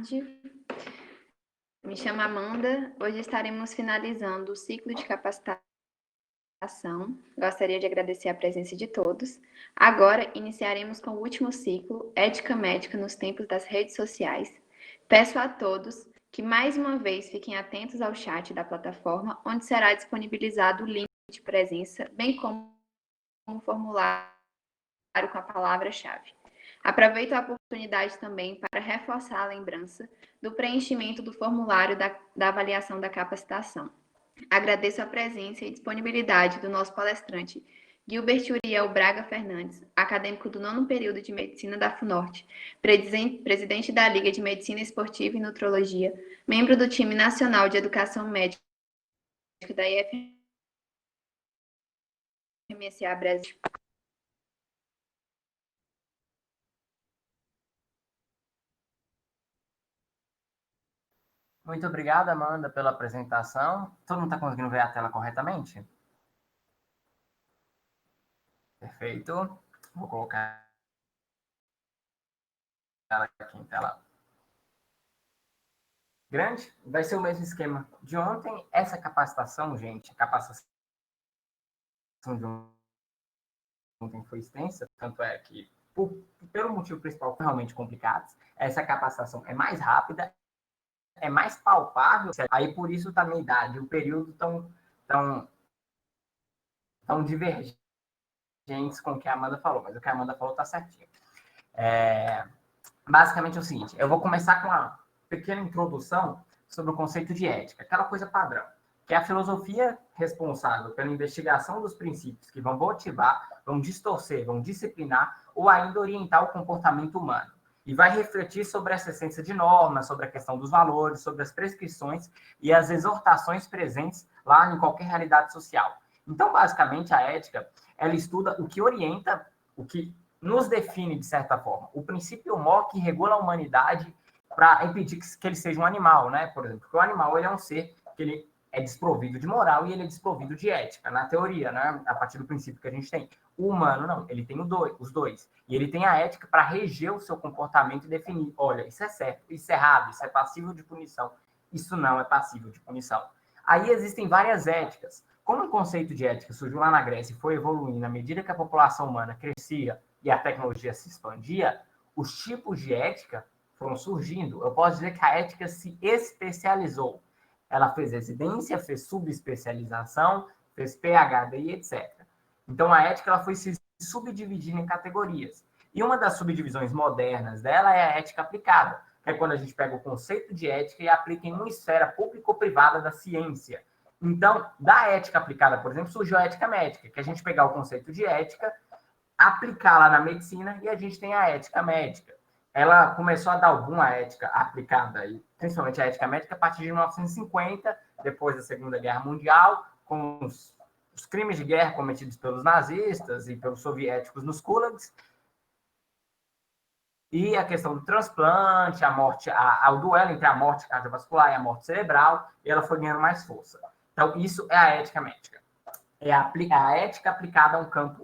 tarde. Me chamo Amanda. Hoje estaremos finalizando o ciclo de capacitação. Gostaria de agradecer a presença de todos. Agora, iniciaremos com o último ciclo, Ética Médica nos Tempos das Redes Sociais. Peço a todos que, mais uma vez, fiquem atentos ao chat da plataforma, onde será disponibilizado o link de presença, bem como um formulário com a palavra-chave. Aproveito a oportunidade também para reforçar a lembrança do preenchimento do formulário da avaliação da capacitação. Agradeço a presença e disponibilidade do nosso palestrante, Gilbert Uriel Braga Fernandes, acadêmico do 9º período de Medicina da FUNORTE, presidente da Liga de Medicina Esportiva e Nutrologia, membro do time nacional de Educação Médica da IFMSA Brasil. Muito obrigado, Amanda, pela apresentação. Todo mundo está conseguindo ver a tela corretamente? Perfeito. Vou colocar ela aqui em tela grande. Vai ser o mesmo esquema de ontem. Essa capacitação, gente, a capacitação de ontem foi extensa, tanto é que, pelo motivo principal, realmente complicados, essa capacitação é mais rápida, é mais palpável, aí por isso também a idade, o período tão divergentes com o que a Amanda falou, mas o que a Amanda falou está certinho. Basicamente é o seguinte, eu vou começar com uma pequena introdução sobre o conceito de ética, aquela coisa padrão, que é a filosofia responsável pela investigação dos princípios que vão motivar, vão distorcer, vão disciplinar ou ainda orientar o comportamento humano. E vai refletir sobre essa essência de normas, sobre a questão dos valores, sobre as prescrições e as exortações presentes lá em qualquer realidade social. Então, basicamente, a ética, ela estuda o que orienta, o que nos define, de certa forma, o princípio maior que regula a humanidade para impedir que ele seja um animal, né? Por exemplo, porque o animal ele é um ser que ele é desprovido de moral e ele é desprovido de ética, na teoria, né? A partir do princípio que a gente tem. O humano, não, ele tem os dois. E ele tem a ética para reger o seu comportamento e definir, olha, isso é certo, isso é errado, isso é passível de punição, isso não é passível de punição. Aí existem várias éticas. Como o conceito de ética surgiu lá na Grécia e foi evoluindo à medida que a população humana crescia e a tecnologia se expandia, os tipos de ética foram surgindo. Eu posso dizer que a ética se especializou. Ela fez residência, fez subespecialização, fez PhD, etc. Então, a ética ela foi se subdividindo em categorias. E uma das subdivisões modernas dela é a ética aplicada, que é quando a gente pega o conceito de ética e aplica em uma esfera pública ou privada da ciência. Então, da ética aplicada, por exemplo, surgiu a ética médica, que a gente pegar o conceito de ética, aplicar lá na medicina e a gente tem a ética médica. Ela começou a dar alguma ética aplicada, principalmente a ética médica, a partir de 1950, depois da Segunda Guerra Mundial, com os crimes de guerra cometidos pelos nazistas e pelos soviéticos nos gulags, e a questão do transplante, a morte, o duelo entre a morte cardiovascular e a morte cerebral, e ela foi ganhando mais força. Então, isso é a ética médica. É a ética aplicada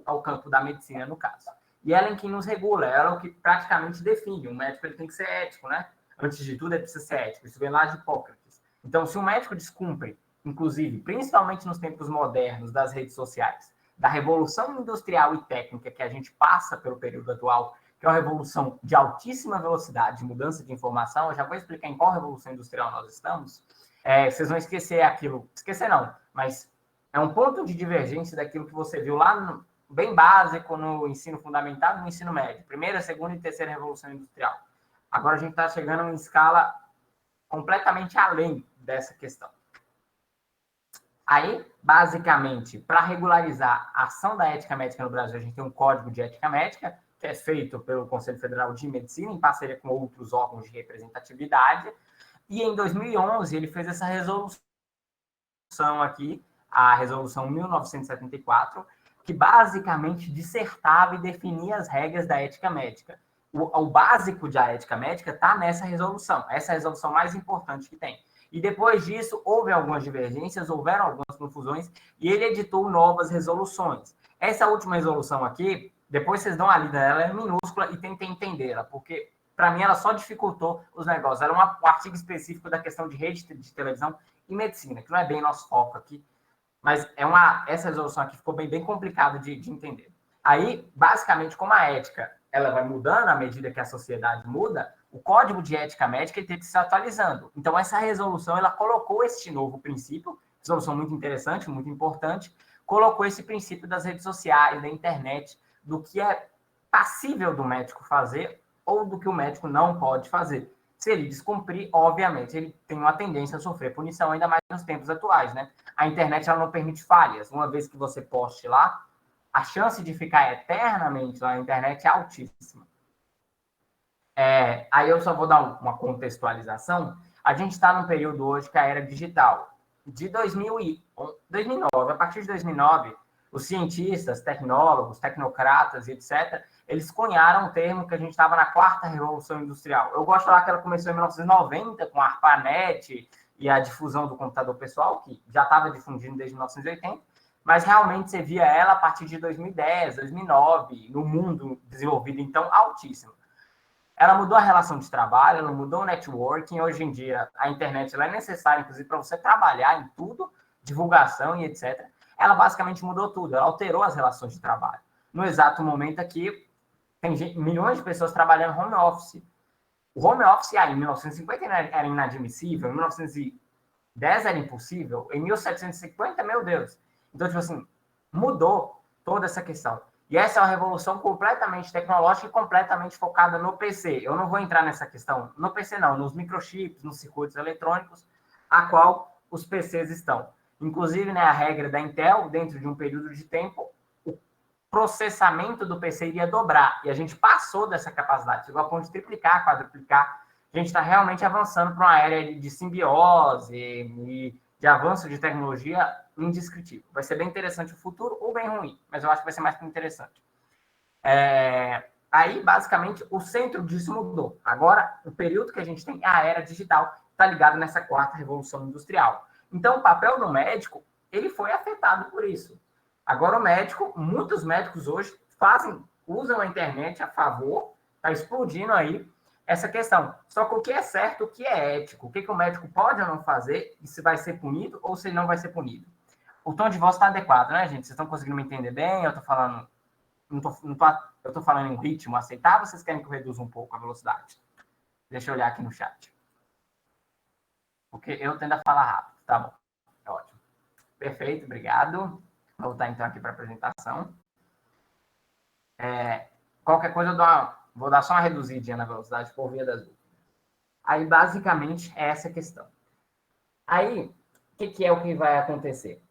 ao campo da medicina, no caso. E ela é quem nos regula, ela é o que praticamente define. O médico ele tem que ser ético, né? Antes de tudo, ele precisa ser ético. Isso vem lá de Hipócrates. Então, se um médico descumpre, inclusive, principalmente nos tempos modernos das redes sociais, da revolução industrial e técnica que a gente passa pelo período atual, que é uma revolução de altíssima velocidade, de mudança de informação, eu já vou explicar em qual revolução industrial nós estamos, vocês vão esquecer aquilo. Esquecer não, mas é um ponto de divergência daquilo que você viu lá bem básico no ensino fundamental e no ensino médio. Primeira, segunda e terceira revolução industrial. Agora a gente está chegando em escala completamente além dessa questão. Aí, basicamente, para regularizar a ação da ética médica no Brasil, a gente tem um código de ética médica, que é feito pelo Conselho Federal de Medicina, em parceria com outros órgãos de representatividade. E em 2011, ele fez essa resolução aqui, a resolução 1974, que basicamente dissertava e definia as regras da ética médica. O básico da ética médica está nessa resolução, essa é a resolução mais importante que tem. E depois disso, houve algumas divergências, houveram algumas confusões, e ele editou novas resoluções. Essa última resolução aqui, depois vocês dão uma lida nela, é minúscula, e tentem entendê-la, porque para mim, ela só dificultou os negócios. Era um artigo específico da questão de rede de televisão e medicina, que não é bem nosso foco aqui, mas essa resolução aqui ficou bem complicada de entender. Aí, basicamente, como a ética ela vai mudando à medida que a sociedade muda, o Código de Ética Médica tem que se atualizando. Então, essa resolução ela colocou este novo princípio, resolução muito interessante, muito importante, colocou esse princípio das redes sociais, da internet, do que é passível do médico fazer ou do que o médico não pode fazer. Se ele descumprir, obviamente, ele tem uma tendência a sofrer punição, ainda mais nos tempos atuais, né? A internet ela não permite falhas. Uma vez que você poste lá, a chance de ficar eternamente lá na internet é altíssima. Aí eu só vou dar uma contextualização. A gente está num período hoje que é a era digital. De 2009, a partir de 2009, os cientistas, tecnólogos, tecnocratas e etc., eles cunharam um termo que a gente estava na quarta revolução industrial. Eu gosto de falar que ela começou em 1990, com a ARPANET e a difusão do computador pessoal, que já estava difundindo desde 1980, mas realmente você via ela a partir de 2010, 2009, no mundo desenvolvido, então, altíssimo. Ela mudou a relação de trabalho, ela mudou o networking. Hoje em dia, a internet ela é necessária, inclusive, para você trabalhar em tudo, divulgação e etc. Ela basicamente mudou tudo, ela alterou as relações de trabalho. No exato momento aqui, tem milhões de pessoas trabalhando home office. O home office aí, em 1950 era inadmissível, em 1910 era impossível, em 1750, meu Deus. Então, tipo assim, mudou toda essa questão. E essa é uma revolução completamente tecnológica e completamente focada no PC. Eu não vou entrar nessa questão, no PC não, nos microchips, nos circuitos eletrônicos, a qual os PCs estão. Inclusive, né, a regra da Intel, dentro de um período de tempo, o processamento do PC iria dobrar. E a gente passou dessa capacidade, chegou a ponto de triplicar, quadruplicar. A gente está realmente avançando para uma era de simbiose e de avanço de tecnologia indescritível. Vai ser bem interessante o futuro, ou bem ruim, mas eu acho que vai ser mais interessante. Aí, basicamente, o centro disso mudou. Agora, o período que a gente tem, a era digital, está ligado nessa quarta revolução industrial. Então, o papel do médico, ele foi afetado por isso. Agora, o médico, muitos médicos hoje usam a internet a favor, está explodindo aí essa questão. Só que o que é certo, o que é ético, o que o médico pode ou não fazer, e se vai ser punido ou se não vai ser punido. O tom de voz está adequado, né, gente? Vocês estão conseguindo me entender bem? Eu estou falando... eu estou falando em um ritmo aceitável, vocês querem que eu reduza um pouco a velocidade? Deixa eu olhar aqui no chat. Porque eu tendo a falar rápido. Tá bom. É ótimo. Perfeito, obrigado. Vou voltar então aqui para a apresentação. Qualquer coisa eu vou dar só uma reduzidinha na velocidade por via das dúvidas. Aí, basicamente, é essa questão. Aí, o que é o que vai acontecer?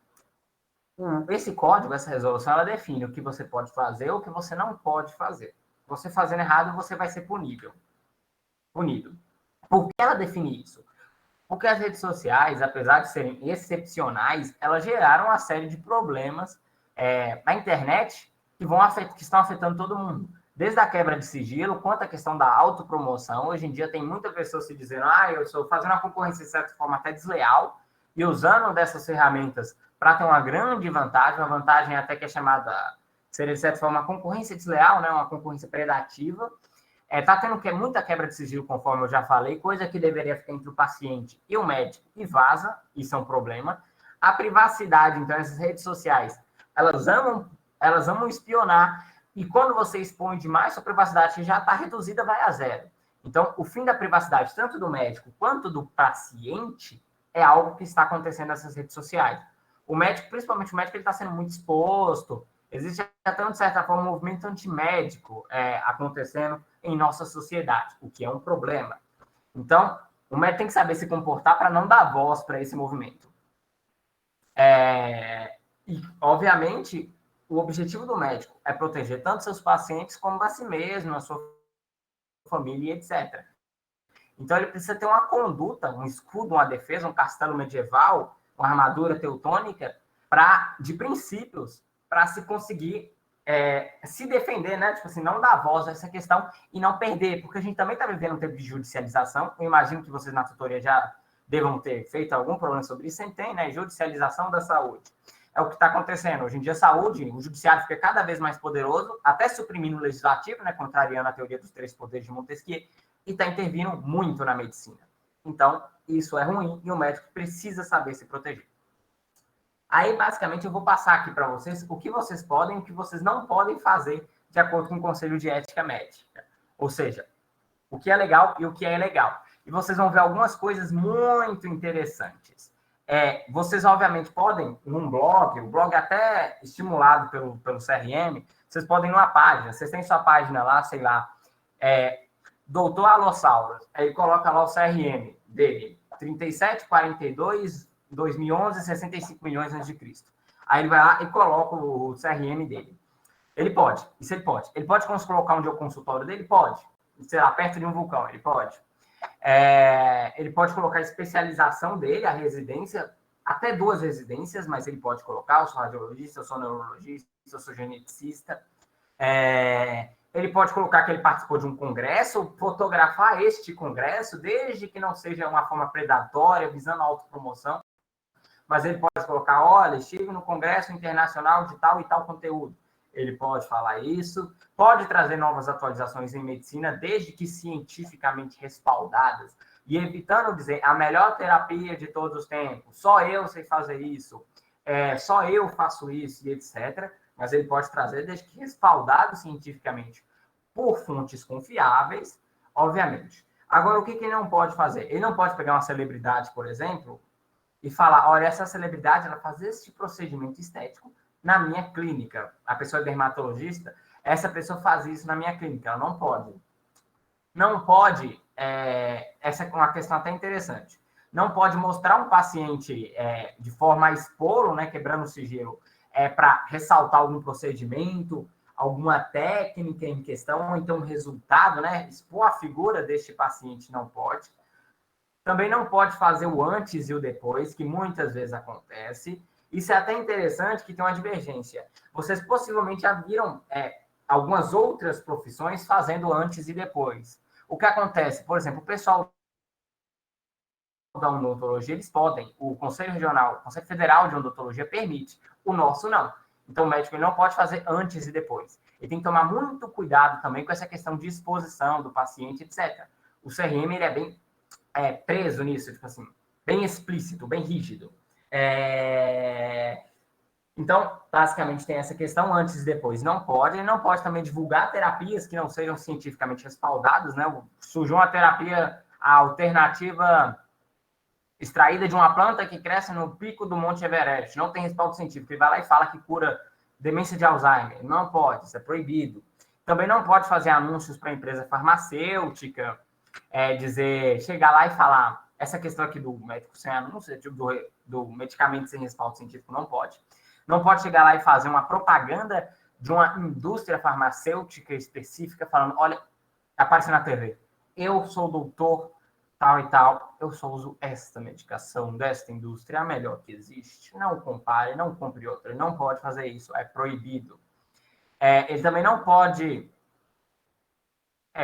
Esse código, essa resolução, ela define o que você pode fazer ou o que você não pode fazer. Você fazendo errado, você vai ser punido. Por que ela define isso? Porque as redes sociais, apesar de serem excepcionais, elas geraram uma série de problemas na internet que estão afetando todo mundo. Desde a quebra de sigilo, quanto à questão da autopromoção. Hoje em dia tem muita pessoa se dizendo eu estou fazendo uma concorrência de certa forma até desleal e usando dessas ferramentas para ter uma grande vantagem, uma vantagem até que é chamada, seria de certa forma, uma concorrência desleal, né? Uma concorrência predativa. Está tendo muita quebra de sigilo, conforme eu já falei, coisa que deveria ficar entre o paciente e o médico e vaza, isso é um problema. A privacidade, então, essas redes sociais, elas amam espionar, e quando você expõe demais, sua privacidade que já está reduzida vai a zero. Então, o fim da privacidade, tanto do médico quanto do paciente, é algo que está acontecendo nessas redes sociais. O médico, principalmente o médico, ele está sendo muito exposto. Existe até, de certa forma, um movimento antimédico acontecendo em nossa sociedade, o que é um problema. Então, o médico tem que saber se comportar para não dar voz para esse movimento. E, obviamente, o objetivo do médico é proteger tanto seus pacientes como a si mesmo, a sua família, etc. Então, ele precisa ter uma conduta, um escudo, uma defesa, um castelo medieval, uma armadura teutônica, de princípios, para se conseguir se defender, né? Tipo assim, não dar voz a essa questão e não perder, porque a gente também está vivendo um tempo de judicialização. Eu imagino que vocês na tutoria já devam ter feito algum problema sobre isso, tem, né? Judicialização da saúde. É o que está acontecendo. Hoje em dia, a saúde, o judiciário fica cada vez mais poderoso, até suprimindo o legislativo, né? Contrariando a teoria dos três poderes de Montesquieu. e está intervindo muito na medicina. Então, isso é ruim e o médico precisa saber se proteger. Aí, basicamente, eu vou passar aqui para vocês o que vocês podem e o que vocês não podem fazer de acordo com o Conselho de Ética Médica. Ou seja, o que é legal e o que é ilegal. E vocês vão ver algumas coisas muito interessantes. Vocês, obviamente, podem, num blog, o blog é até estimulado pelo CRM, vocês podem ir numa página, vocês têm sua página lá, sei lá, Doutor Alossauro, aí coloca lá o CRM dele, 3742 2011, 65 milhões antes de Cristo. Aí ele vai lá e coloca o CRM dele. Ele pode, isso ele pode. Ele pode colocar onde é o consultório dele? Pode. Sei lá, perto de um vulcão, ele pode. Ele pode colocar a especialização dele, a residência, até 2 residências, mas ele pode colocar, eu sou radiologista, eu sou neurologista, eu sou geneticista. Ele pode colocar que ele participou de um congresso, fotografar este congresso, desde que não seja uma forma predatória, visando a autopromoção, mas ele pode colocar, olha, estive no congresso internacional de tal e tal conteúdo. Ele pode falar isso, pode trazer novas atualizações em medicina, desde que cientificamente respaldadas, e evitando dizer a melhor terapia de todos os tempos, só eu sei fazer isso, só eu faço isso, e etc. Mas ele pode trazer desde que respaldado cientificamente por fontes confiáveis, obviamente. Agora, o que ele não pode fazer? Ele não pode pegar uma celebridade, por exemplo, e falar, olha, essa celebridade, ela faz esse procedimento estético na minha clínica. A pessoa é dermatologista, essa pessoa faz isso na minha clínica. Ela não pode. Não pode, essa é uma questão até interessante, não pode mostrar um paciente de forma a expor, né, quebrando o sigilo, para ressaltar algum procedimento, alguma técnica em questão, ou então resultado, né, expor a figura deste paciente não pode. Também não pode fazer o antes e o depois, que muitas vezes acontece. Isso é até interessante que tem uma divergência. Vocês possivelmente já viram algumas outras profissões fazendo antes e depois. O que acontece? Por exemplo, o pessoal da odontologia, eles podem. O Conselho Regional, o Conselho Federal de Odontologia permite. O nosso não. Então, o médico ele não pode fazer antes e depois. Ele tem que tomar muito cuidado também com essa questão de exposição do paciente, etc. O CRM ele é bem preso nisso, tipo assim, bem explícito, bem rígido. Então, basicamente, tem essa questão antes e depois. Não pode. Ele não pode também divulgar terapias que não sejam cientificamente respaldadas, né? Surgiu uma terapia alternativa extraída de uma planta que cresce no pico do Monte Everest. Não tem respaldo científico. Ele vai lá e fala que cura demência de Alzheimer. Não pode, isso é proibido. Também não pode fazer anúncios para empresa farmacêutica, chegar lá e falar essa questão aqui do médico sem anúncio, tipo do medicamento sem respaldo científico, não pode. Não pode chegar lá e fazer uma propaganda de uma indústria farmacêutica específica falando, olha, aparece na TV, eu sou doutor tal e tal, eu só uso esta medicação desta indústria, a melhor que existe. Não compare, não compre outra. Ele não pode fazer isso, é proibido. Ele também não pode...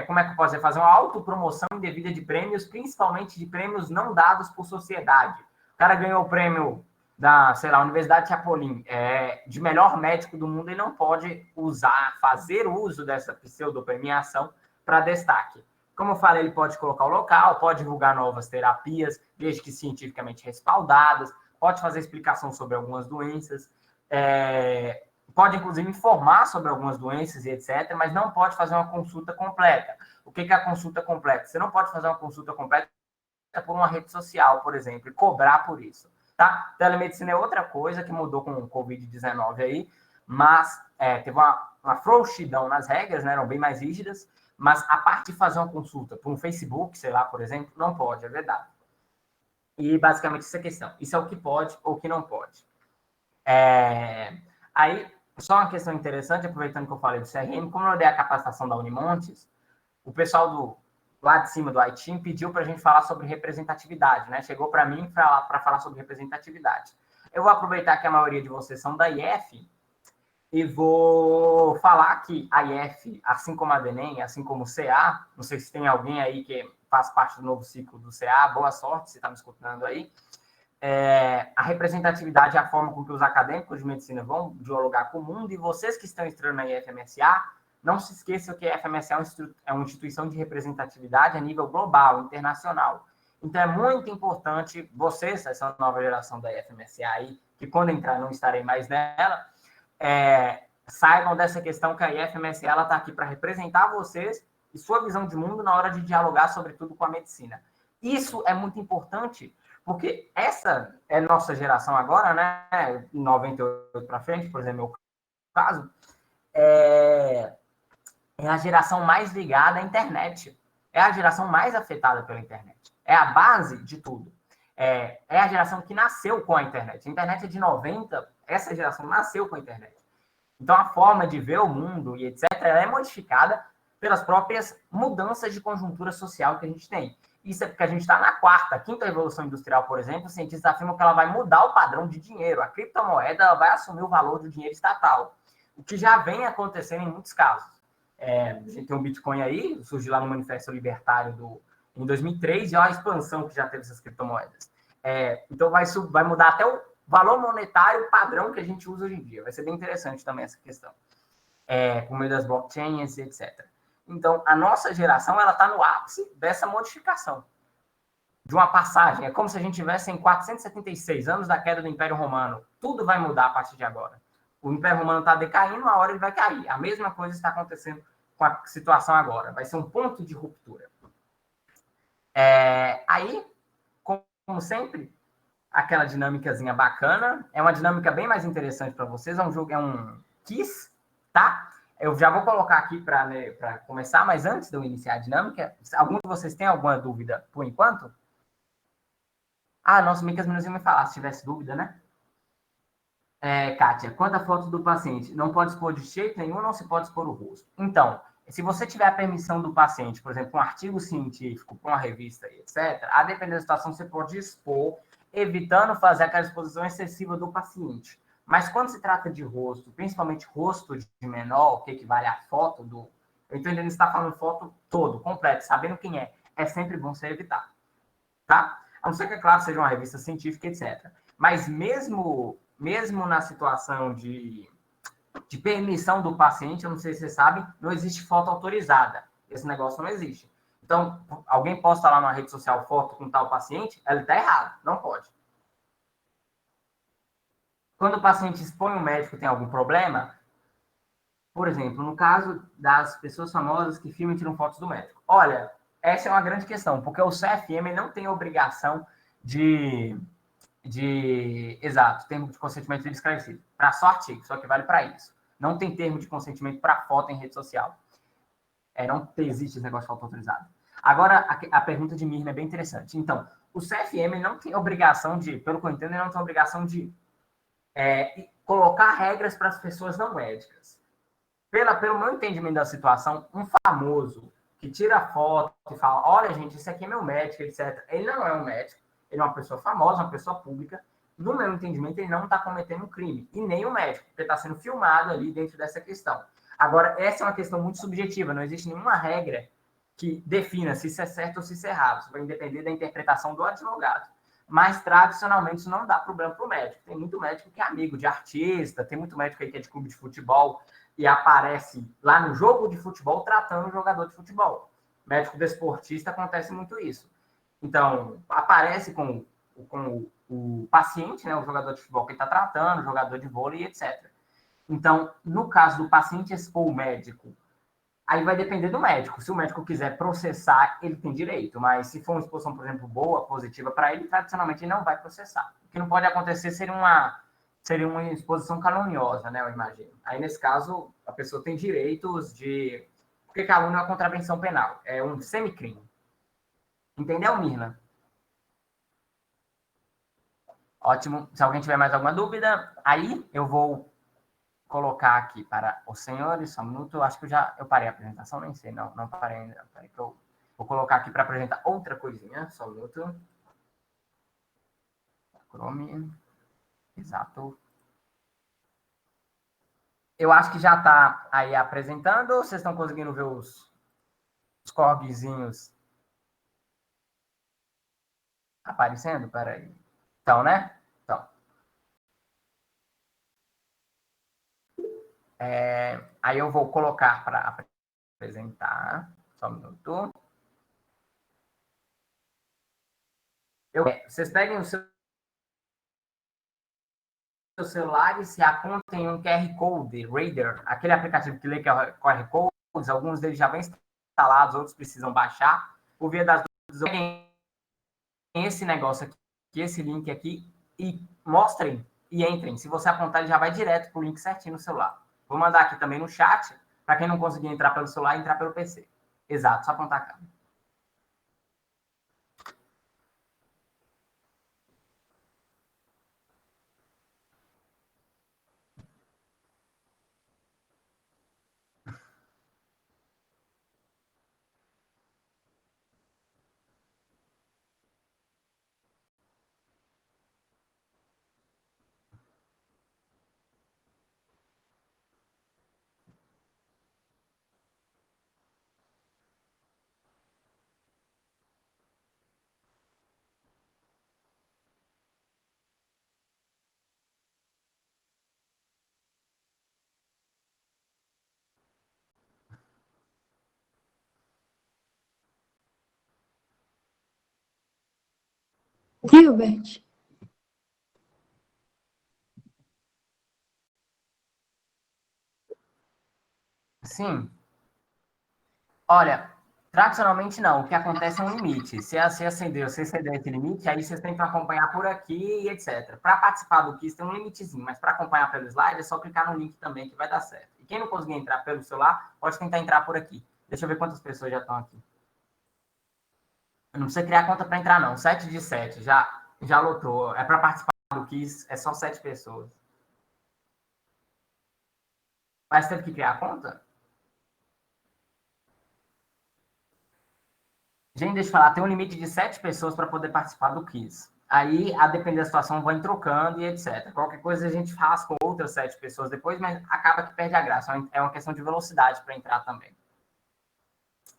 como é que eu posso dizer? Fazer uma autopromoção indevida de prêmios, principalmente de prêmios não dados por sociedade. O cara ganhou o prêmio da, sei lá, Universidade Chapolin, de melhor médico do mundo, ele não pode fazer uso dessa pseudopremiação para destaque. Como eu falei, ele pode colocar o local, pode divulgar novas terapias, desde que cientificamente respaldadas, pode fazer explicação sobre algumas doenças, pode, inclusive, informar sobre algumas doenças e etc., mas não pode fazer uma consulta completa. O que é a consulta completa? Você não pode fazer uma consulta completa por uma rede social, por exemplo, e cobrar por isso. Tá? Telemedicina é outra coisa que mudou com o Covid-19 aí, mas teve uma frouxidão nas regras, né, eram bem mais rígidas, mas a parte de fazer uma consulta por um Facebook, sei lá, por exemplo, não pode, é verdade. E basicamente essa é a questão. Isso é o que pode ou o que não pode. Aí, só uma questão interessante, aproveitando que eu falei do CRM, como eu dei a capacitação da Unimontes, o pessoal lá de cima do ITIM pediu para a gente falar sobre representatividade, né? Chegou para mim para falar sobre representatividade. Eu vou aproveitar que a maioria de vocês são da IF e vou falar que a IF, assim como a DENEM, assim como o CA, não sei se tem alguém aí que faz parte do novo ciclo do CA, boa sorte, se está me escutando aí. A representatividade é a forma com que os acadêmicos de medicina vão dialogar com o mundo, e vocês que estão entrando na IFMSA Não se esqueça que a FMSA é uma instituição de representatividade a nível global, internacional. Então, é muito importante vocês, essa nova geração da FMSA aí, que quando entrar não estarei mais nela, saibam dessa questão que a FMSA está aqui para representar vocês e sua visão de mundo na hora de dialogar, sobretudo, com a medicina. Isso é muito importante, porque essa é nossa geração agora, né? 98 para frente, por exemplo, meu caso, é a geração mais ligada à internet. É a geração mais afetada pela internet. É a base de tudo. É a geração que nasceu com a internet. A internet é de 90, essa geração nasceu com a internet. Então, a forma de ver o mundo e etc. é modificada pelas próprias mudanças de conjuntura social que a gente tem. Isso é porque a gente está na quarta, quinta revolução industrial, por exemplo. Os cientistas afirmam que ela vai mudar o padrão de dinheiro. A criptomoeda vai assumir o valor do dinheiro estatal, o que já vem acontecendo em muitos casos. A gente tem um Bitcoin aí, surgiu lá no Manifesto Libertário em 2003, e olha a expansão que já teve essas criptomoedas. Então, vai mudar até o valor monetário padrão que a gente usa hoje em dia. Vai ser bem interessante também essa questão, por meio das blockchains, etc. Então, a nossa geração está no ápice dessa modificação, de uma passagem. É como se a gente tivesse em 476 anos da queda do Império Romano. Tudo vai mudar a partir de agora. O Império Romano está decaindo, uma hora ele vai cair. A mesma coisa está acontecendo com a situação agora. Vai ser um ponto de ruptura. Aí, como sempre, aquela dinâmicazinha bacana. É uma dinâmica bem mais interessante para vocês. É um jogo, é um quiz, tá? Eu já vou colocar aqui para começar, mas antes de eu iniciar a dinâmica, algum de vocês tem alguma dúvida por enquanto? Nossa, bem que as meninas iam me falar se tivesse dúvida, né? Kátia, quanto à foto do paciente, não pode expor de jeito nenhum, não se pode expor o rosto. Então, se você tiver a permissão do paciente, por exemplo, um artigo científico para uma revista, etc., a depender da situação, você pode expor, evitando fazer aquela exposição excessiva do paciente. Mas quando se trata de rosto, principalmente rosto de menor, que equivale à foto do... Eu estou entendendo que você está falando foto todo, completo, sabendo quem é sempre bom você evitar. Tá? A não ser que, é claro, seja uma revista científica, etc. Mas mesmo na situação de permissão do paciente, eu não sei se vocês sabem, não existe foto autorizada. Esse negócio não existe. Então, alguém posta lá na rede social foto com tal paciente, ele está errado, não pode. Quando o paciente expõe o médico tem algum problema, por exemplo, no caso das pessoas famosas que filmam e tiram fotos do médico. Olha, essa é uma grande questão, porque o CFM não tem obrigação exato, termo de consentimento livre esclarecido. Para só artigo, só que vale para isso. Não tem termo de consentimento para foto em rede social. Não existe esse negócio de foto autorizado. Agora, a pergunta de Mirna é bem interessante. Então, o CFM não tem obrigação pelo que eu entendo, ele não tem obrigação de colocar regras para as pessoas não médicas. Pelo meu entendimento da situação, um famoso que tira foto e fala, olha, gente, esse aqui é meu médico, etc. Ele não é um médico, ele é uma pessoa famosa, uma pessoa pública. No meu entendimento, ele não está cometendo um crime. E nem o médico, porque está sendo filmado ali dentro dessa questão. Agora, essa é uma questão muito subjetiva. Não existe nenhuma regra que defina se isso é certo ou se isso é errado. Isso vai depender da interpretação do advogado. Mas, tradicionalmente, isso não dá problema para o médico. Tem muito médico que é amigo de artista, tem muito médico aí que é de clube de futebol e aparece lá no jogo de futebol tratando o jogador de futebol. Médico desportista acontece muito isso. Então, aparece com o paciente, né, o jogador de futebol que está tratando, o jogador de vôlei, etc. Então, no caso do paciente expor o médico, aí vai depender do médico. Se o médico quiser processar, ele tem direito. Mas se for uma exposição, por exemplo, boa, positiva para ele, tradicionalmente ele não vai processar. O que não pode acontecer seria uma exposição caluniosa, né, eu imagino. Aí, nesse caso, a pessoa tem direitos de... Porque calúnia é uma contravenção penal. É um semicrime. Entendeu, Mirna? Ótimo. Se alguém tiver mais alguma dúvida, aí eu vou colocar aqui para os senhores, só um minuto. Acho que eu parei a apresentação, nem sei, não parei ainda. Peraí que eu vou colocar aqui para apresentar outra coisinha, só um minuto. Chrome. Exato. Eu acho que já está aí apresentando. Vocês estão conseguindo ver os corguezinhos aparecendo? Peraí. Então, né? Então. Aí eu vou colocar para apresentar. Só um minuto. Vocês peguem o seu celulares e apontem um QR Code, Radar, aquele aplicativo que lê QR Codes, alguns deles já vêm instalados, outros precisam baixar. Por via das dúvidas, peguem esse negócio aqui, esse link aqui, e mostrem e entrem. Se você apontar, ele já vai direto para o link certinho no celular. Vou mandar aqui também no chat, para quem não conseguir entrar pelo celular, entrar pelo PC. Exato, só apontar a câmera. Gilbert. Sim. Olha, tradicionalmente não. O que acontece é um limite. Se você exceder esse limite, aí vocês têm que acompanhar por aqui e etc. Para participar do quiz tem um limitezinho, mas para acompanhar pelo slide é só clicar no link também que vai dar certo. E quem não conseguir entrar pelo celular, pode tentar entrar por aqui. Deixa eu ver quantas pessoas já estão aqui. Não precisa criar conta para entrar, não. 7 de 7, já lotou. É para participar do quiz, é só 7 pessoas. Mas teve que criar a conta? Gente, deixa eu falar, tem um limite de 7 pessoas para poder participar do quiz. Aí, a depender da situação, vai trocando e etc. Qualquer coisa a gente faz com outras 7 pessoas depois, mas acaba que perde a graça. É uma questão de velocidade para entrar também.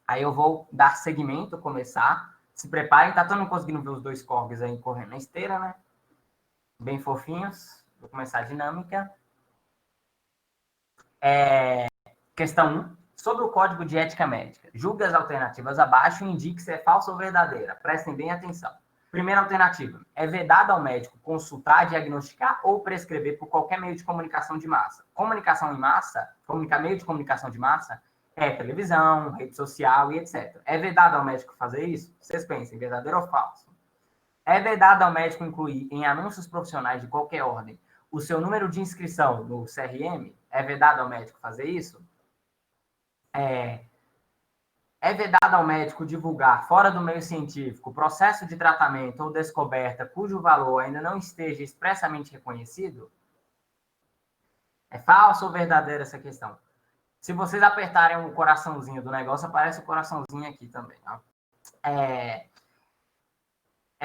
Aí eu vou dar seguimento, começar. Se preparem, tá todo mundo conseguindo ver os dois corgis aí correndo na esteira, né? Bem fofinhos. Vou começar a dinâmica. Questão 1. Sobre o Código de Ética Médica. Julgue as alternativas abaixo e indique se é falsa ou verdadeira. Prestem bem atenção. Primeira alternativa. É vedado ao médico consultar, diagnosticar ou prescrever por qualquer meio de comunicação de massa. Comunicação em massa, meio de comunicação de massa, é televisão, rede social e etc. É vedado ao médico fazer isso? Vocês pensem, verdadeiro ou falso? É vedado ao médico incluir em anúncios profissionais de qualquer ordem o seu número de inscrição no CRM? É vedado ao médico fazer isso? É vedado ao médico divulgar, fora do meio científico, processo de tratamento ou descoberta cujo valor ainda não esteja expressamente reconhecido? É falso ou verdadeira essa questão? Se vocês apertarem o coraçãozinho do negócio, aparece o coraçãozinho aqui também. É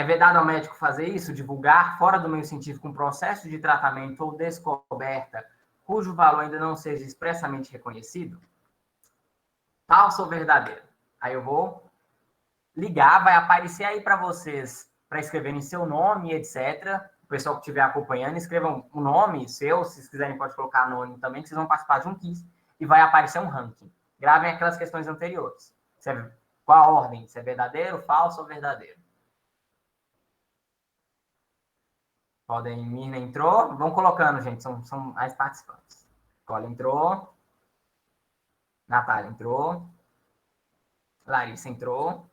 vedado ao médico fazer isso? Divulgar, fora do meio científico, um processo de tratamento ou descoberta cujo valor ainda não seja expressamente reconhecido? Falso ou verdadeiro? Aí eu vou ligar, vai aparecer aí para vocês, para escreverem seu nome, etc. O pessoal que estiver acompanhando, escrevam o nome seu, se vocês quiserem pode colocar anônimo também, que vocês vão participar de um quiz e vai aparecer um ranking. Gravem aquelas questões anteriores. Qual a ordem? Se é verdadeiro, falso ou verdadeiro? Podem, Mirna entrou, vão colocando, gente, são as participantes. Cola entrou, Natália entrou, Larissa entrou,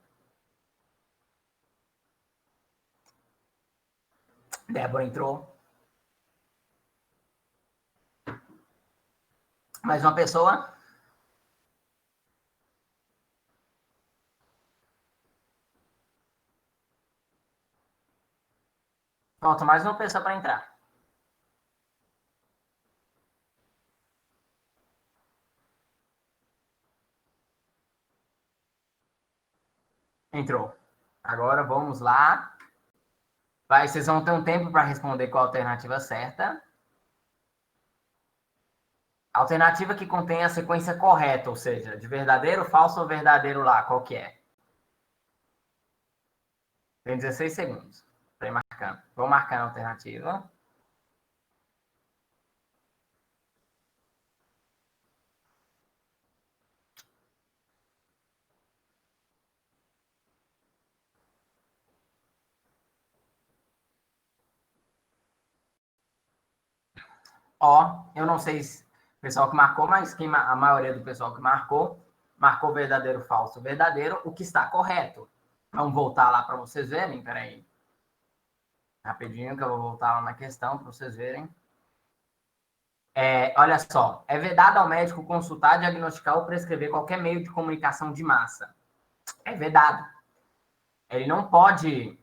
Débora entrou. Mais uma pessoa? Falta mais uma pessoa para entrar. Entrou. Agora vamos lá. Vocês vão ter um tempo para responder qual a alternativa certa. Alternativa que contém a sequência correta, ou seja, de verdadeiro, falso ou verdadeiro lá, qual que é? Tem 16 segundos para ir marcando. Vou marcar a alternativa. Ó, eu não sei se o pessoal que marcou, mas a maioria do pessoal que marcou verdadeiro, falso, verdadeiro, o que está correto. Vamos voltar lá para vocês verem, peraí. Rapidinho que eu vou voltar lá na questão para vocês verem. Olha só, é vedado ao médico consultar, diagnosticar ou prescrever qualquer meio de comunicação de massa. É vedado. Ele não pode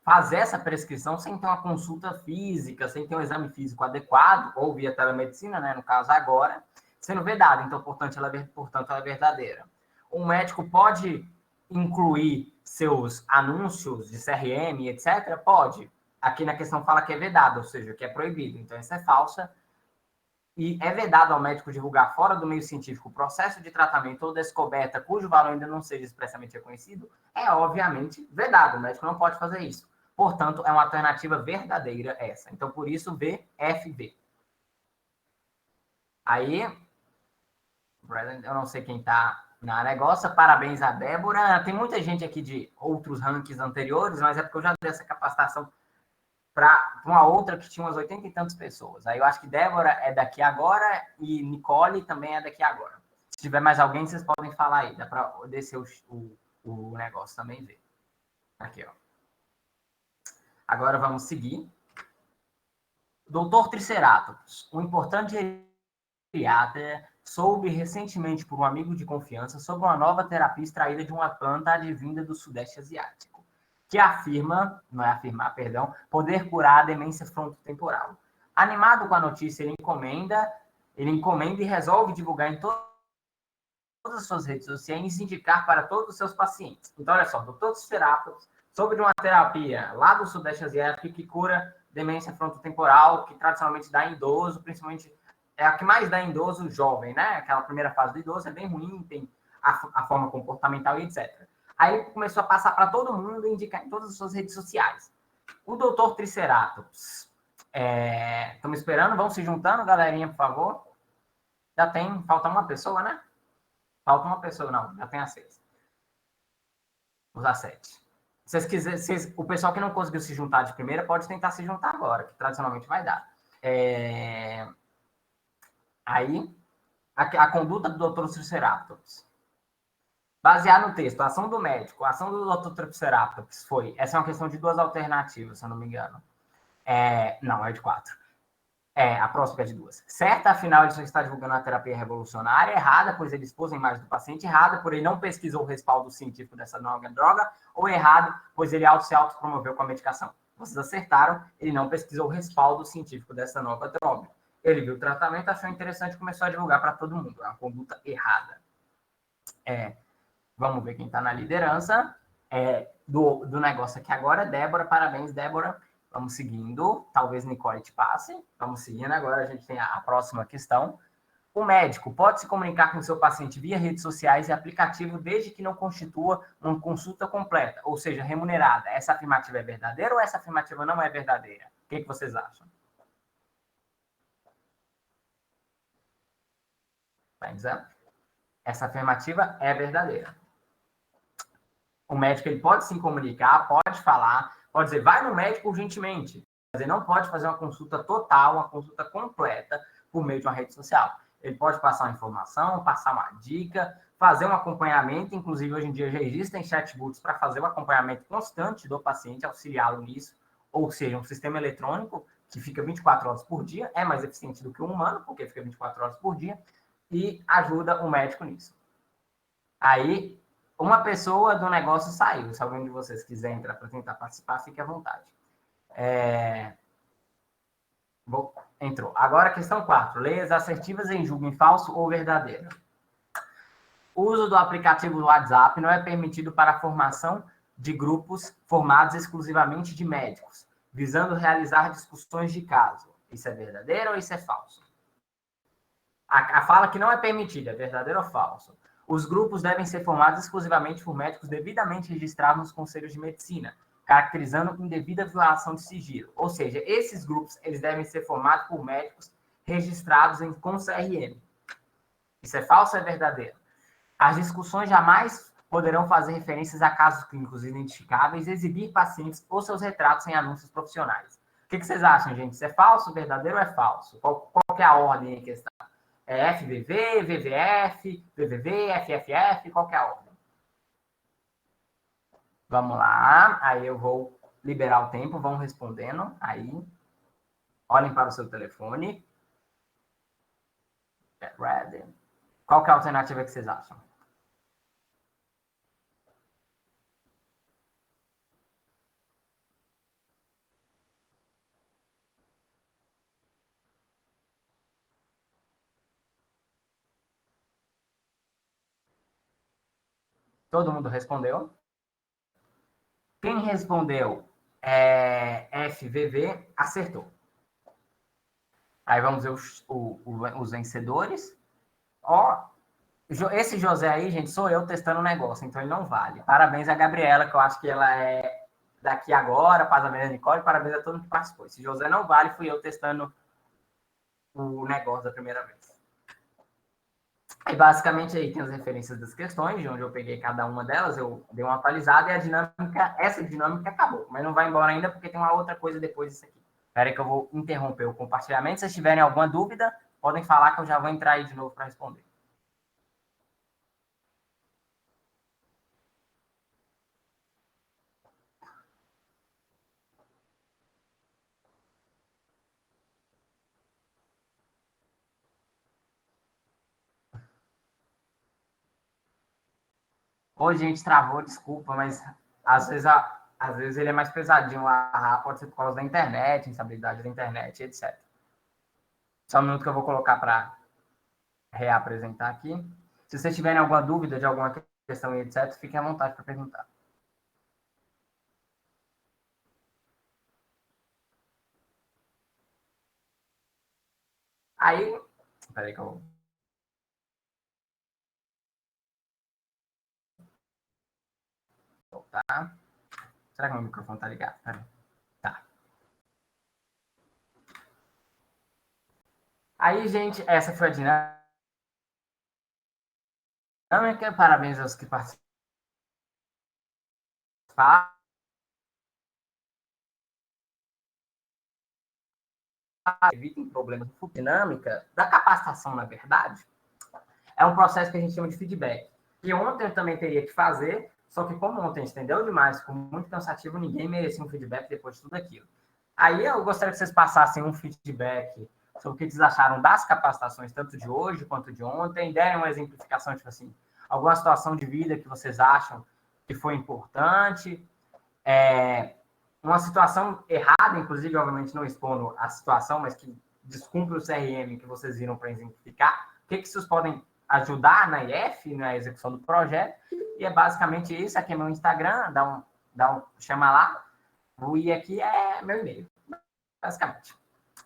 fazer essa prescrição sem ter uma consulta física, sem ter um exame físico adequado, ou via telemedicina, né, no caso agora, sendo vedado. Então, portanto, ela é verdadeira. O médico pode incluir seus anúncios de CRM, etc? Pode. Aqui na questão fala que é vedado, ou seja, que é proibido. Então, isso é falsa. E é vedado ao médico divulgar fora do meio científico o processo de tratamento ou descoberta cujo valor ainda não seja expressamente reconhecido, é obviamente vedado. O médico não pode fazer isso. Portanto, é uma alternativa verdadeira essa. Então, por isso, VFV. Aí, eu não sei quem está na negócio, parabéns a Débora. Tem muita gente aqui de outros rankings anteriores, mas é porque eu já dei essa capacitação para uma outra que tinha umas 80 e tantas pessoas. Aí eu acho que Débora é daqui agora e Nicole também é daqui agora. Se tiver mais alguém, vocês podem falar aí. Dá para descer o negócio também ver. Aqui, ó. Agora vamos seguir. Doutor Triceratops, um importante geriatra, soube recentemente por um amigo de confiança sobre uma nova terapia extraída de uma planta advinda do Sudeste Asiático, que afirma, não é afirmar, perdão, poder curar a demência frontotemporal. Animado com a notícia, ele encomenda e resolve divulgar em todas as suas redes sociais e indicar para todos os seus pacientes. Então, olha só, Dr. Triceratops, sobre uma terapia lá do Sudeste Asiático que cura demência frontotemporal, que tradicionalmente dá em idoso, principalmente é a que mais dá em idoso jovem, né? Aquela primeira fase do idoso é bem ruim, tem a forma comportamental e etc. Aí ele começou a passar para todo mundo e indicar em todas as suas redes sociais. O doutor Triceratops. Estamos esperando, vão se juntando, galerinha, por favor. Já tem, falta uma pessoa, né? Falta uma pessoa, não, já tem as 6. Os A7. Se vocês o pessoal que não conseguiu se juntar de primeira pode tentar se juntar agora, que tradicionalmente vai dar. Aí, a conduta do Dr. Triceratops. Baseado no texto, a ação do médico, a ação do Dr. Triceratops foi... Essa é uma questão de 2 alternativas, se eu não me engano. Não, é de 4. A próxima é de 2. Certa, afinal, ele só está divulgando uma terapia revolucionária. Errada, pois ele expôs a imagem do paciente. Errada, por ele não pesquisou o respaldo científico dessa nova droga. Ou errado, pois ele se autopromoveu com a medicação. Vocês acertaram, ele não pesquisou o respaldo científico dessa nova droga. Ele viu o tratamento, achou interessante e começou a divulgar para todo mundo. É uma conduta errada. Vamos ver quem está na liderança do negócio aqui agora. Débora, parabéns, Débora. Vamos seguindo. Talvez Nicole te passe. Vamos seguindo. Agora a gente tem a próxima questão. O médico pode se comunicar com o seu paciente via redes sociais e aplicativo desde que não constitua uma consulta completa, ou seja, remunerada. Essa afirmativa é verdadeira ou essa afirmativa não é verdadeira? O que vocês acham? Essa afirmativa é verdadeira. O médico ele pode se comunicar, pode falar, pode dizer, vai no médico urgentemente. Mas ele não pode fazer uma consulta total, uma consulta completa por meio de uma rede social. Ele pode passar uma informação, passar uma dica, fazer um acompanhamento. Inclusive, hoje em dia já existem chatbots para fazer o acompanhamento constante do paciente, auxiliá-lo nisso. Ou seja, um sistema eletrônico que fica 24 horas por dia, é mais eficiente do que o humano, porque fica 24 horas por dia, e ajuda o médico nisso. Aí, uma pessoa do negócio saiu. Se alguém de vocês quiser entrar para tentar participar, fique à vontade. Entrou. Agora, questão 4. Leias assertivas em julguem falso ou verdadeiro. O uso do aplicativo do WhatsApp não é permitido para a formação de grupos formados exclusivamente de médicos, visando realizar discussões de caso. Isso é verdadeiro ou isso é falso? A fala que não é permitida, é verdadeiro ou falso? Os grupos devem ser formados exclusivamente por médicos devidamente registrados nos conselhos de medicina, caracterizando indevida violação de sigilo. Ou seja, esses grupos eles devem ser formados por médicos registrados com CRM. Isso é falso ou é verdadeiro? As discussões jamais poderão fazer referências a casos clínicos identificáveis, exibir pacientes ou seus retratos em anúncios profissionais. O que vocês acham, gente? Isso é falso, verdadeiro ou é falso? Qual que é a ordem em questão? É FVV, VVF, VVV, FFF? Qual que é a ordem? Vamos lá. Aí eu vou liberar o tempo, vão respondendo. Aí, olhem para o seu telefone. Get ready. Qual que é a alternativa que vocês acham? Todo mundo respondeu? Quem respondeu FVV acertou. Aí vamos ver os vencedores. Ó, esse José aí, gente, sou eu testando o negócio, então ele não vale. Parabéns a Gabriela, que eu acho que ela é daqui agora, parabéns a Nicole, parabéns a todo mundo que participou. Esse José não vale, fui eu testando o negócio da primeira vez. E basicamente aí tem as referências das questões, de onde eu peguei cada uma delas, eu dei uma atualizada e a dinâmica, essa dinâmica acabou, mas não vai embora ainda porque tem uma outra coisa depois disso aqui. Espera aí que eu vou interromper o compartilhamento. Se vocês tiverem alguma dúvida, podem falar que eu já vou entrar aí de novo para responder. Hoje a gente travou, desculpa, mas às vezes ele é mais pesadinho lá, pode ser por causa da internet, instabilidade da internet, etc. Só um minuto que eu vou colocar para reapresentar aqui. Se vocês tiverem alguma dúvida de alguma questão e etc., fiquem à vontade para perguntar. Aí, peraí que eu... Tá? Será que meu microfone tá ligado? Peraí. Tá. Aí, gente, essa foi a dinâmica. Parabéns aos que participaram. Evitem problemas de dinâmica da capacitação, na verdade. É um processo que a gente chama de feedback. E ontem eu também teria que fazer, só que como ontem estendeu demais, ficou muito cansativo, ninguém merecia um feedback depois de tudo aquilo. Aí eu gostaria que vocês passassem um feedback sobre o que vocês acharam das capacitações, tanto de hoje quanto de ontem, derem uma exemplificação, tipo assim, alguma situação de vida que vocês acham que foi importante, uma situação errada, inclusive, obviamente, não expondo a situação, mas que descumpre o CRM que vocês viram para exemplificar, o que vocês podem ajudar na IF, na execução do projeto, e é basicamente isso. Aqui é meu Instagram, chama lá, o I aqui é meu e-mail, basicamente.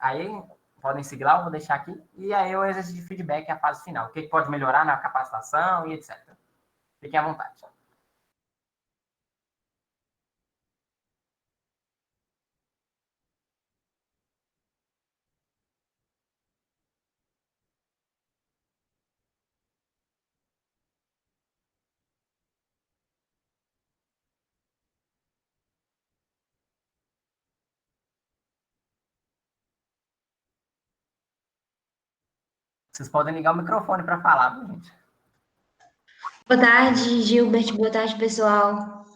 Aí podem seguir lá, eu vou deixar aqui, e aí o exercício de feedback é a fase final, o que pode melhorar na capacitação e etc. Fiquem à vontade. Vocês podem ligar o microfone para falar, viu, gente? Boa tarde, Gilbert. Boa tarde, pessoal.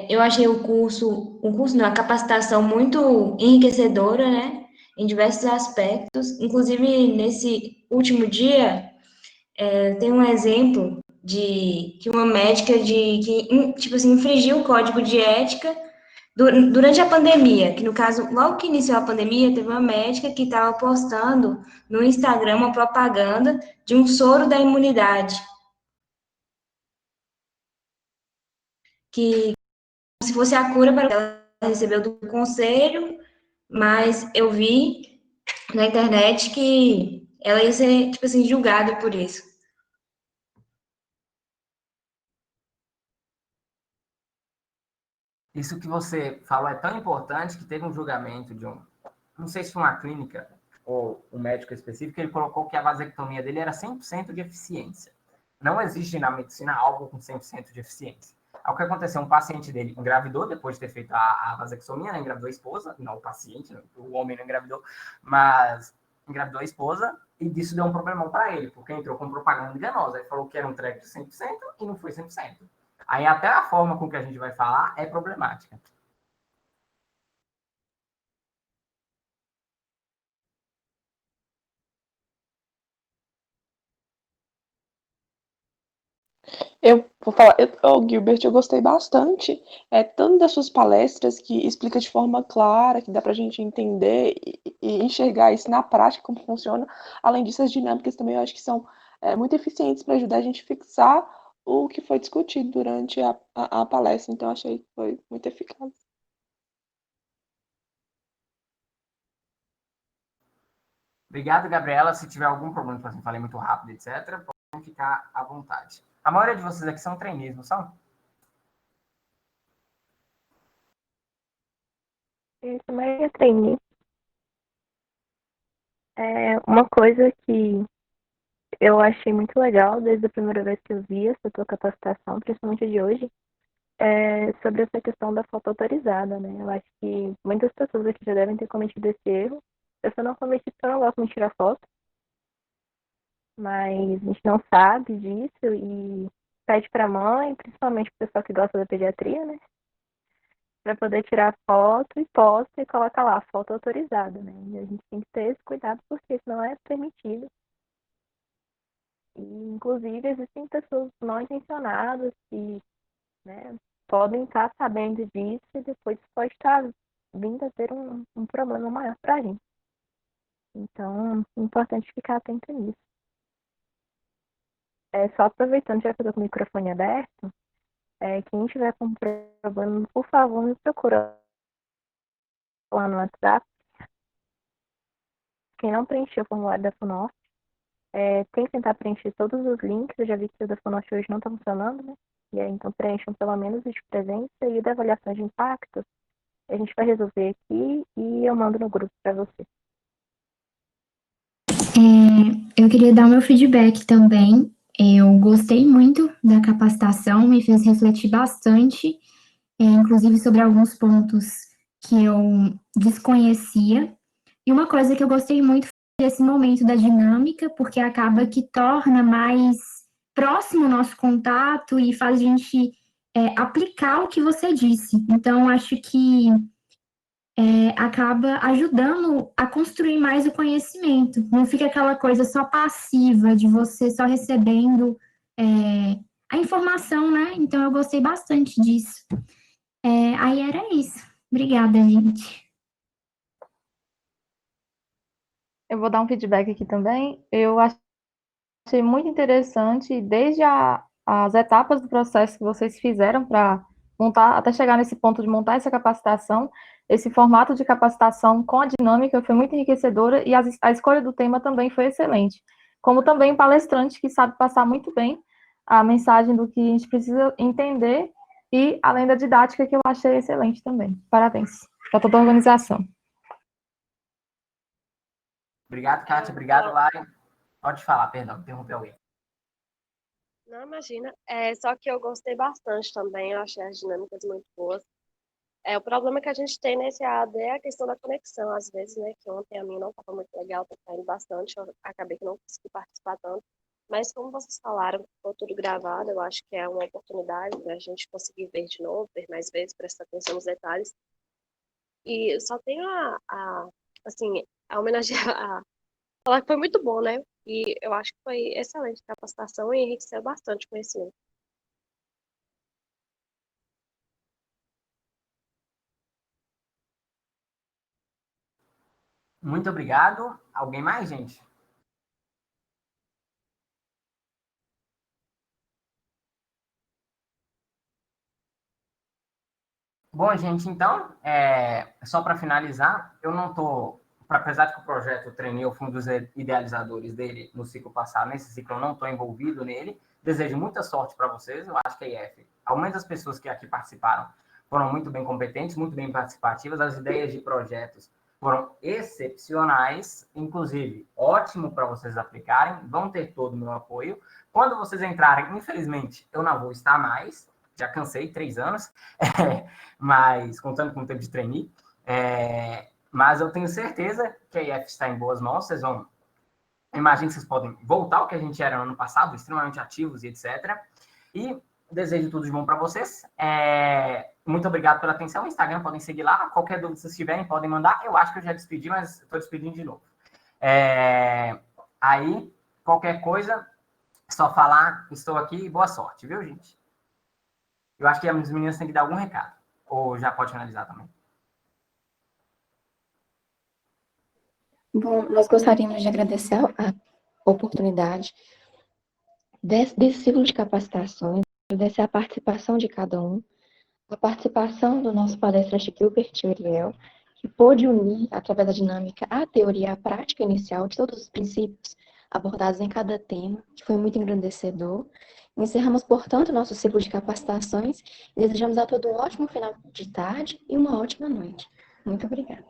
Eu achei o curso não, a capacitação muito enriquecedora, né? Em diversos aspectos. Inclusive, nesse último dia, tem um exemplo de que uma médica tipo assim, infringiu o código de ética durante a pandemia, que no caso, logo que iniciou a pandemia, teve uma médica que estava postando no Instagram uma propaganda de um soro da imunidade, que se fosse a cura para ela, recebeu do conselho, mas eu vi na internet que ela ia ser, tipo assim, julgada por isso. Isso que você falou é tão importante que teve um julgamento de não sei se foi uma clínica ou um médico específico, ele colocou que a vasectomia dele era 100% de eficiência. Não existe na medicina algo com 100% de eficiência. O que aconteceu? Um paciente dele engravidou depois de ter feito a vasectomia, né? Engravidou a esposa, não o paciente, o homem não engravidou, mas engravidou a esposa, e disso deu um problemão para ele, porque entrou com propaganda enganosa. Ele falou que era um track de 100% e não foi 100%. Aí até a forma com que a gente vai falar é problemática. Eu vou falar, Gilbert, eu gostei bastante, tanto das suas palestras, que explica de forma clara, que dá para a gente entender e enxergar isso na prática, como funciona. Além disso, as dinâmicas também eu acho que são muito eficientes para ajudar a gente a fixar o que foi discutido durante a palestra. Então, eu achei que foi muito eficaz. Obrigado, Gabriela. Se tiver algum problema, se eu falei muito rápido, etc., podem ficar à vontade. A maioria de vocês aqui são trainees, não são? Eu também é trainee. É uma coisa que eu achei muito legal desde a primeira vez que eu vi essa tua capacitação, principalmente de hoje, é sobre essa questão da foto autorizada, né? Eu acho que muitas pessoas aqui já devem ter cometido esse erro. Eu só não cometi porque eu não gosto muito de tirar foto, mas a gente não sabe disso e pede pra mãe, principalmente o pessoal que gosta da pediatria, né? Pra poder tirar foto e posta e coloca lá, foto autorizada, né? E a gente tem que ter esse cuidado porque senão é permitido. E, inclusive, existem pessoas mal intencionadas que, né, podem estar sabendo disso e depois pode estar vindo a ter um problema maior para a gente. Então, é importante ficar atento nisso. Só aproveitando, já que eu estou com o microfone aberto, quem tiver com problema, por favor, me procura lá no WhatsApp. Quem não preencheu o formulário da FUNOF, tem que tentar preencher todos os links. Eu já vi que o da FUNOF hoje não está funcionando, né? E aí, então, preencham pelo menos o de presença e o da avaliação de impacto. A gente vai resolver aqui e eu mando no grupo para você. Eu queria dar o meu feedback também. Eu gostei muito da capacitação, me fez refletir bastante, inclusive sobre alguns pontos que eu desconhecia. E uma coisa que eu gostei muito foi esse momento da dinâmica, porque acaba que torna mais próximo o nosso contato e faz a gente aplicar o que você disse. Então, acho que acaba ajudando a construir mais o conhecimento. Não fica aquela coisa só passiva, de você só recebendo a informação, né? Então, eu gostei bastante disso. Aí era isso. Obrigada, gente. Eu vou dar um feedback aqui também. Eu achei muito interessante, desde as etapas do processo que vocês fizeram para montar, até chegar nesse ponto de montar essa capacitação, esse formato de capacitação com a dinâmica foi muito enriquecedora e a escolha do tema também foi excelente. Como também um palestrante que sabe passar muito bem a mensagem do que a gente precisa entender e além da didática que eu achei excelente também. Parabéns para toda a organização. Obrigado, Kátia. Obrigado, Lari. Pode falar, perdão, interrompi alguém. Não, imagina. Só que eu gostei bastante também, eu achei as dinâmicas muito boas. O problema que a gente tem nesse AD é a questão da conexão, às vezes, né? Que ontem a minha não estava muito legal, tá caindo bastante, eu acabei que não consegui participar tanto. Mas como vocês falaram, ficou tudo gravado, eu acho que é uma oportunidade da gente conseguir ver de novo, ver mais vezes, prestar atenção nos detalhes. E eu só tenho assim, a homenagear, falar que foi muito bom, né? E eu acho que foi excelente a capacitação e enriqueceu bastante o conhecimento. Muito obrigado. Alguém mais, gente? Bom, gente, então, só para finalizar, eu não estou, apesar de que o projeto eu treinei, eu fui um dos idealizadores dele no ciclo passado, nesse ciclo eu não estou envolvido nele, desejo muita sorte para vocês, eu acho que a IF, ao menos as pessoas que aqui participaram, foram muito bem competentes, muito bem participativas, as ideias de projetos foram excepcionais, inclusive, ótimo para vocês aplicarem, vão ter todo o meu apoio. Quando vocês entrarem, infelizmente, eu não vou estar mais, já cansei, 3 anos, mas contando com o tempo de trainee. Mas eu tenho certeza que a IF está em boas mãos, vocês vão... Imagino que vocês podem voltar ao que a gente era no ano passado, extremamente ativos e etc. E desejo tudo de bom para vocês. Muito obrigado pela atenção. No Instagram, podem seguir lá. Qualquer dúvida que vocês tiverem, podem mandar. Eu acho que eu já despedi, mas estou despedindo de novo. Aí, qualquer coisa, só falar, estou aqui e boa sorte, viu, gente? Eu acho que as meninas têm que dar algum recado. Ou já pode finalizar também. Bom, nós gostaríamos de agradecer a oportunidade desse ciclo de capacitações, agradecer a participação de cada um, a participação do nosso palestrante Gilbert Uriel, que pôde unir, através da dinâmica, a teoria e a prática inicial de todos os princípios abordados em cada tema, que foi muito engrandecedor. Encerramos, portanto, nosso ciclo de capacitações e desejamos a todos um ótimo final de tarde e uma ótima noite. Muito obrigada.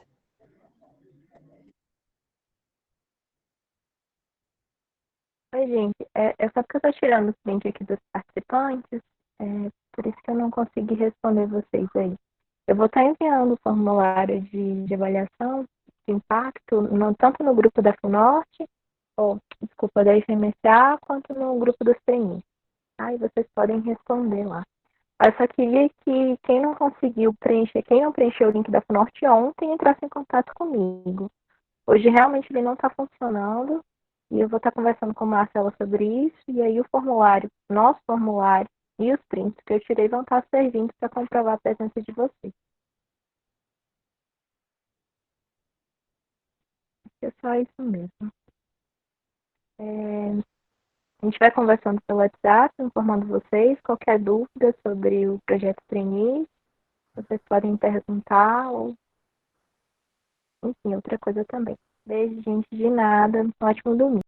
Oi, gente. É só porque eu estou tirando o print aqui dos participantes, por isso que eu não consegui responder vocês aí. Eu vou estar enviando o formulário de avaliação de impacto, tanto no grupo da FUNORTE, da IFMSA, quanto no grupo dos trainees. Aí vocês podem responder lá. Eu só queria que quem não conseguiu preencher, quem não preencheu o link da FUNORTE ontem, entrasse em contato comigo. Hoje realmente ele não está funcionando e eu vou estar conversando com a Marcela sobre isso, e aí o formulário, nosso formulário e os prints que eu tirei vão estar servindo para comprovar a presença de vocês. É só isso mesmo. A gente vai conversando pelo WhatsApp, informando vocês. Qualquer dúvida sobre o projeto Trainee, vocês podem perguntar, ou enfim, outra coisa também. Beijo, gente, de nada. Um ótimo domingo.